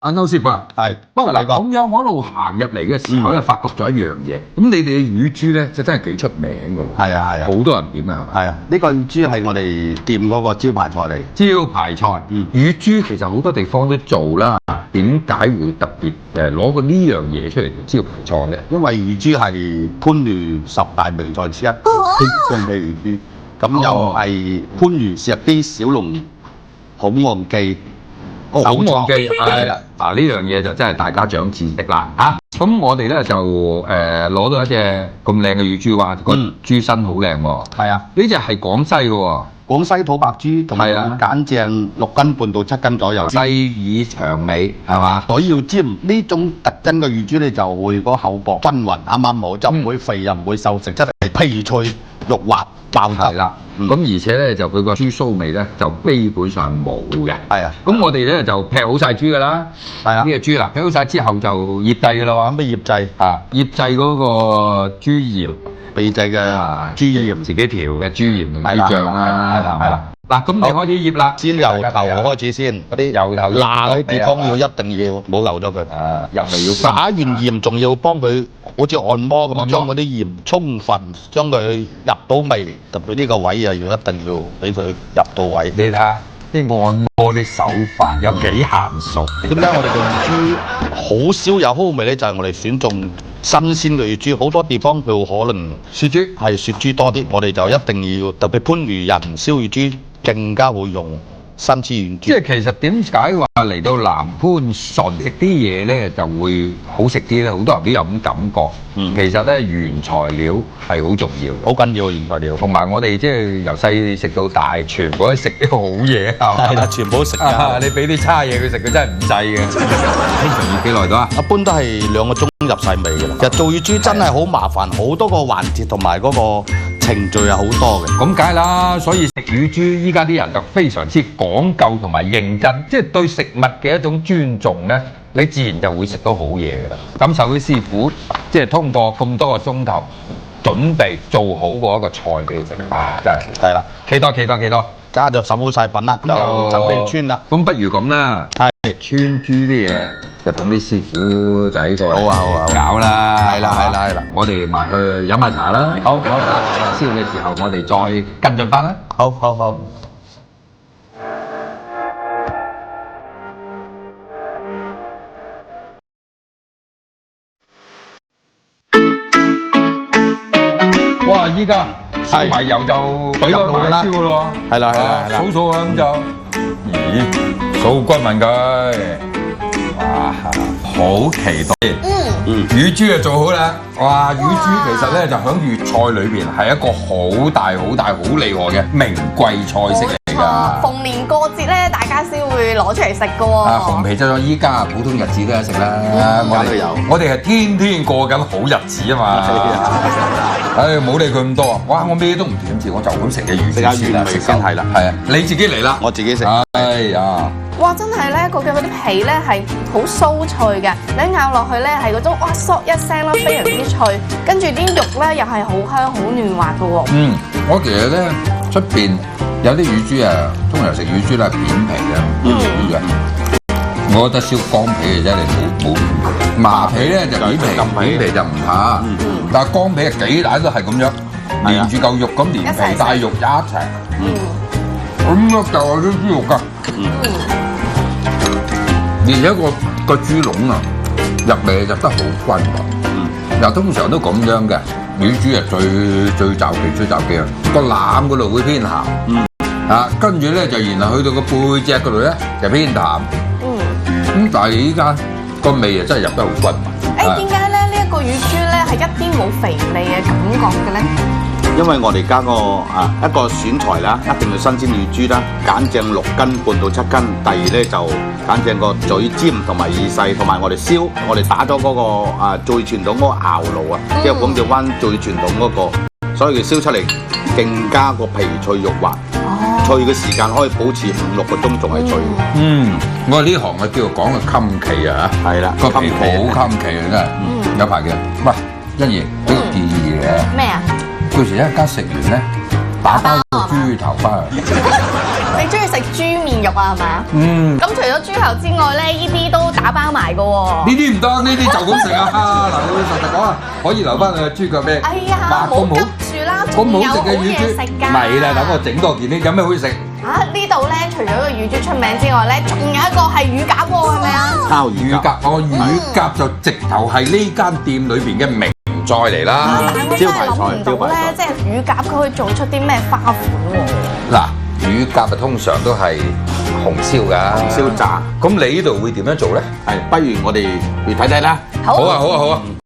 阿歐師傅啊，係，不過嗱你講咁樣我一路行入嚟嘅時候咧，發覺咗一樣嘢。咁你哋嘅乳豬咧，就真係幾出名㗎喎。係啊係啊，好多人點啊，係嘛？係啊，呢個乳豬係我哋店嗰個招牌菜嚟。招牌菜，乳豬其實好多地方都做啦。點解會特別攞個呢樣嘢出嚟做招牌菜咧？因為乳豬係番禺10大名菜之一，香味乳豬。咁又係番禺石基小龍口岸記。口岸記係啦，嗱呢樣嘢就真係大家長知識啦嚇。咁我哋咧就攞到一隻咁靚嘅乳豬話，個豬身好靚喎。係啊，呢隻係廣西嘅喎。廣西土白豬，同埋揀正6斤半到7斤左右。細耳長尾係嘛？嘴要尖，呢種特徵嘅乳豬咧就會個口薄均勻，啱啱好，就唔會肥又唔會瘦，食真係皮脆肉滑爆汁。係啦，咁而且咧就佢個豬騷味咧就基本上冇嘅。係啊，咁我哋咧就劈好晒豬㗎啦。係啊，呢隻豬啦，劈好晒之後就醃製㗎啦喎。咩醃製？啊，醃製嗰個豬鹽。秘製嘅豬鹽，自己調嘅豬鹽同豬醬啦，係啦。嗱，咁你開始醃啦，先由頭開始先，嗰啲由頭辣嗰啲地方要一定要冇漏咗佢。入嚟要撒完鹽，仲要幫佢好似按摩咁，將嗰啲鹽充分將佢入到味，特別呢個位啊，要一定要俾佢入到位。你睇下啲按摩啲手法有幾嫻熟。點解我哋嘅豬好少有好味咧？就係我哋選中新鮮嘅乳豬，好多地方佢可能雪豬係雪豬多啲，我哋就一定要特別番禺人燒乳豬更加會用新鮮乳豬。即係其實點解話嚟到南番順食啲嘢咧就會好食啲咧？好多人都有咁感覺。其實咧原材料係好重要，好緊要原材料。同埋我哋即係由細食到大，全部都食啲好嘢。係啦，全部都食㗎。你俾啲差嘢佢食，佢真係唔制嘅。通常要幾耐到啊？一般都係2個鐘入晒味㗎啦。其實做乳豬真係好麻煩，好多個環節同埋嗰個程序係好多嘅。咁梗係啦，所以食乳豬依家啲人就非常之講究同埋認真，即係對食物嘅一種尊重咧，你自然就會食到好嘢㗎啦。感受啲師傅即係通過咁多個鐘頭準備做好過一個菜俾你食啊！真係係啦，幾多？加咗手好晒品啦，就準備穿啦。咁不如咁啦，係穿豬啲嘢就等啲師傅仔過嚟搞啦。係啦，我哋埋去飲下茶啦。好，燒嘅時候我哋再跟進翻啦。好。哇！依家燒埋油就懟落去燒㗎咯。係啦，數啊咁就，咦？數均勻佢，哇！好期待。乳豬就做好啦。哇！乳豬其實咧就喺粵菜裏邊係一個好大、好厲害嘅名貴菜式嚟㗎。逢年過節咧，大家先會攞出嚟食㗎喎。紅皮就依家普通日子都有食啦。我哋係天天過緊好日子啊嘛。冇理佢咁多啊！哇！我咩都唔點住，我就咁食嘅乳豬先係啦。係啊，你自己嚟啦，我自己食。哎呀！哇！真係咧，嗰啲皮咧係好酥脆嘅，你咬落去咧係嗰種哇嗦一聲啦，非常之脆，跟住啲肉咧又係好香好嫩滑嘅喎。我其實咧出邊有啲乳豬啊，通常食乳豬咧片皮嘅，我覺得燒乾皮嘅啫，你冇麻皮咧就片皮就唔怕，但係乾皮係幾大都係咁樣，連住嚿肉咁連皮帶肉一齊，咁樣就係啲豬肉㗎。而且個豬籠啊，入味入得好均勻。又通常都咁樣嘅，乳豬係最就忌啊！個腩嗰度會偏鹹，跟住咧就然後去到個背脊嗰度咧就偏淡。咁但係依家個味啊真係入得好均勻。點解咧呢一個乳豬咧係一啲冇肥膩嘅感覺嘅咧？因為我哋加一個選材啦，一定要新鮮乳豬啦，揀正6斤半到7斤。第二咧就揀正個嘴尖同埋耳細，同埋我哋燒，我哋打咗嗰個最傳統嗰個熬爐啊，即係廣州灣最傳統嗰個，所以佢燒出嚟更加個皮脆肉滑，脆嘅時間可以保持5-6個鐘仲係脆。我話呢行啊叫做講嘅襟期啊，係啦，個皮好襟期啊真係，有排嘅。喂，欣怡俾個建議嘅。咩啊？到時一家食完咧，打包個豬頭翻嚟。你中意食豬面肉啊，係咪啊？嗯，咁除咗豬頭之外咧，呢啲都打包埋噶喎。呢啲唔得，呢啲就咁食啊！嗱，老老實實講啊，可以留翻個豬腳咩？哎呀，冇急住啦，咁仲有好好食嘅乳嘢食豬，㗎。咪啦，等我整多件呢，有咩好食？呢度咧，除咗個乳豬出名之外咧，仲有一個係乳鴿喎，係咪啊？烤乳鴿，乳鴿，乳鴿就直頭係呢間店裏邊嘅名菜嚟啦。但係我真係諗唔到咧，即係乳鴿佢可以做出啲咩花款喎？嗱，乳鴿啊，通常都係紅燒㗎，燒炸。咁你呢度會點樣做咧？係，不如我哋去睇睇啦。好好啊，好啊，好啊！